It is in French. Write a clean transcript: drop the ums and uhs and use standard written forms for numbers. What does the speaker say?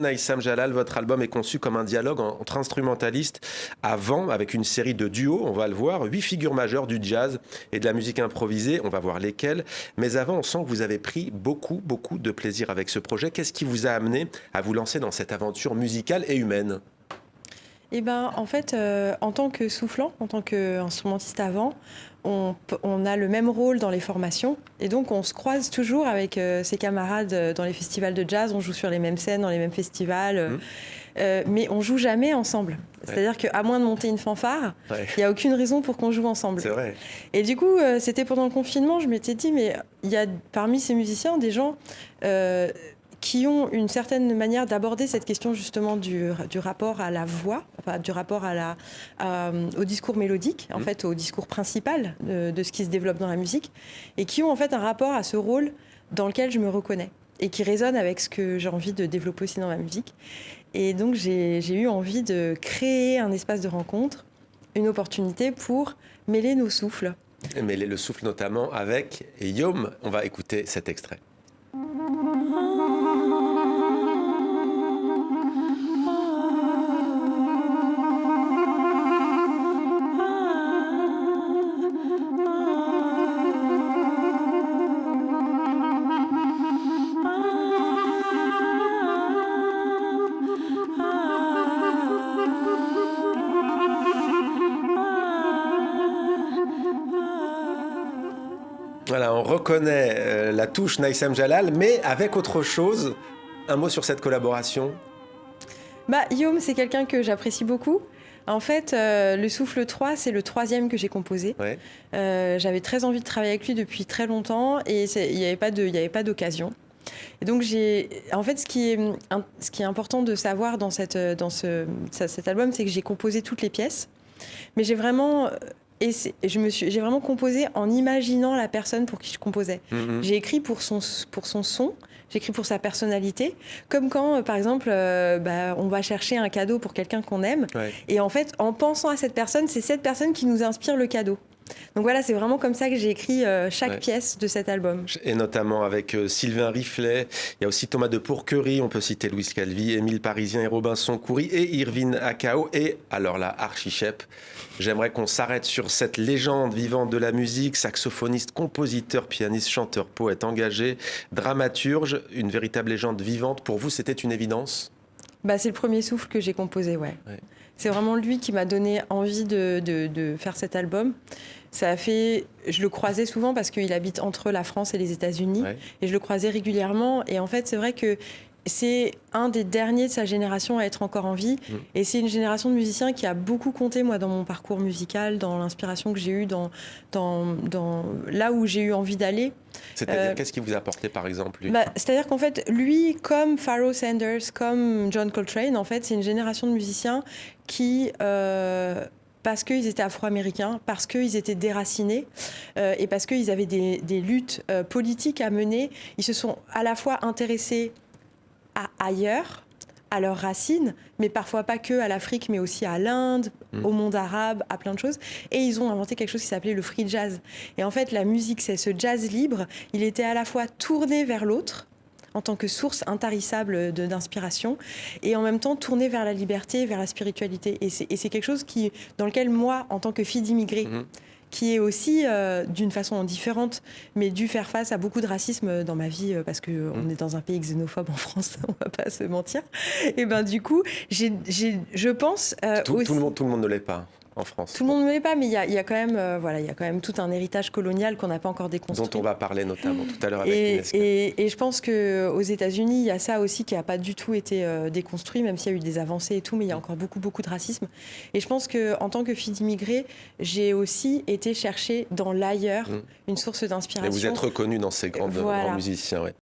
Naïsam Jalal, votre album est conçu comme un dialogue entre instrumentalistes avant, avec une série de duos, on va le voir, 8 figures majeures du jazz et de la musique improvisée, on va voir lesquelles. Mais avant, on sent que vous avez pris beaucoup de plaisir avec ce projet. Qu'est-ce qui vous a amené à vous lancer dans cette aventure musicale et humaine ? Eh ben, en fait, en tant que soufflant, en tant qu'instrumentiste avant, on a le même rôle dans les formations. Et donc, on se croise toujours avec ses camarades dans les festivals de jazz. On joue sur les mêmes scènes, dans les mêmes festivals. Mais on joue jamais ensemble. C'est-à-dire qu'à moins de monter une fanfare, il n'y a aucune raison pour qu'on joue ensemble. C'est vrai. Et du coup, c'était pendant le confinement, je m'étais dit, mais il y a parmi ces musiciens des gens... qui ont une certaine manière d'aborder cette question justement du rapport à la voix, enfin, du rapport au discours mélodique, en fait, au discours principal de ce qui se développe dans la musique, et qui ont en fait un rapport à ce rôle dans lequel je me reconnais et qui résonne avec ce que j'ai envie de développer aussi dans ma musique. Et donc j'ai eu envie de créer un espace de rencontre, une opportunité pour mêler nos souffles. Et mêler le souffle notamment avec Yom. On va écouter cet extrait. Voilà, on reconnaît la touche Naïsam Jalal, mais avec autre chose. Un mot sur cette collaboration ? Yom, c'est quelqu'un que j'apprécie beaucoup. En fait, le Souffle 3, c'est le 3e que j'ai composé. Ouais. J'avais très envie de travailler avec lui depuis très longtemps et il n'y avait pas d'occasion. Et donc, en fait, ce qui est important de savoir dans cet album, c'est que j'ai composé toutes les pièces. Mais j'ai vraiment composé en imaginant la personne pour qui je composais. J'ai écrit pour son son, j'ai écrit pour sa personnalité, comme quand, par exemple, on va chercher un cadeau pour quelqu'un qu'on aime. Ouais. Et en fait, en pensant à cette personne, c'est cette personne qui nous inspire le cadeau. Donc voilà, c'est vraiment comme ça que j'ai écrit chaque pièce de cet album. Et notamment avec Sylvain Riflet, il y a aussi Thomas de Pourquerie, on peut citer Louis Calvi, Émile Parisien et Robinson Coury et Irvine Akao. Et alors là, Archichep, j'aimerais qu'on s'arrête sur cette légende vivante de la musique, saxophoniste, compositeur, pianiste, chanteur, poète engagé, dramaturge, une véritable légende vivante. Pour vous, c'était une évidence ? C'est le premier souffle que j'ai composé, ouais. C'est vraiment lui qui m'a donné envie de faire cet album. Je le croisais souvent parce qu'il habite entre la France et les États-Unis. Ouais. Et je le croisais régulièrement. Et en fait, c'est vrai que c'est un des derniers de sa génération à être encore en vie. Et c'est une génération de musiciens qui a beaucoup compté, moi, dans mon parcours musical, dans l'inspiration que j'ai eue, dans là où j'ai eu envie d'aller. C'est-à-dire, qu'est-ce qui vous a apporté, par exemple, lui ? C'est-à-dire qu'en fait, lui, comme Pharoah Sanders, comme John Coltrane, en fait, c'est une génération de musiciens qui... parce qu'ils étaient afro-américains, parce qu'ils étaient déracinés et parce qu'ils avaient des luttes politiques à mener, ils se sont à la fois intéressés ailleurs, à leurs racines, mais parfois pas que à l'Afrique, mais aussi à l'Inde, au monde arabe, à plein de choses. Et ils ont inventé quelque chose qui s'appelait le free jazz. Et en fait, la musique, c'est ce jazz libre. Il était à la fois tourné vers l'autre, en tant que source intarissable d'inspiration, et en même temps tourné vers la liberté, vers la spiritualité. Et c'est quelque chose dans lequel moi, en tant que fille d'immigrés, qui est aussi, d'une façon différente, mais dû faire face à beaucoup de racisme dans ma vie, parce qu'on est dans un pays xénophobe en France, on va pas se mentir. Et du coup, je pense... tout le monde ne l'est pas. En France. Tout le monde ne l'est pas, mais il y a quand même, il y a quand même tout un héritage colonial qu'on n'a pas encore déconstruit. Dont on va parler notamment tout à l'heure avec Inès. Et je pense qu'aux États-Unis, il y a ça aussi qui n'a pas du tout été déconstruit, même s'il y a eu des avancées et tout, mais il y a encore beaucoup de racisme. Et je pense qu'en tant que fille d'immigrés, j'ai aussi été chercher dans l'ailleurs une source d'inspiration. Et vous êtes reconnue dans ces grands musiciens, ouais.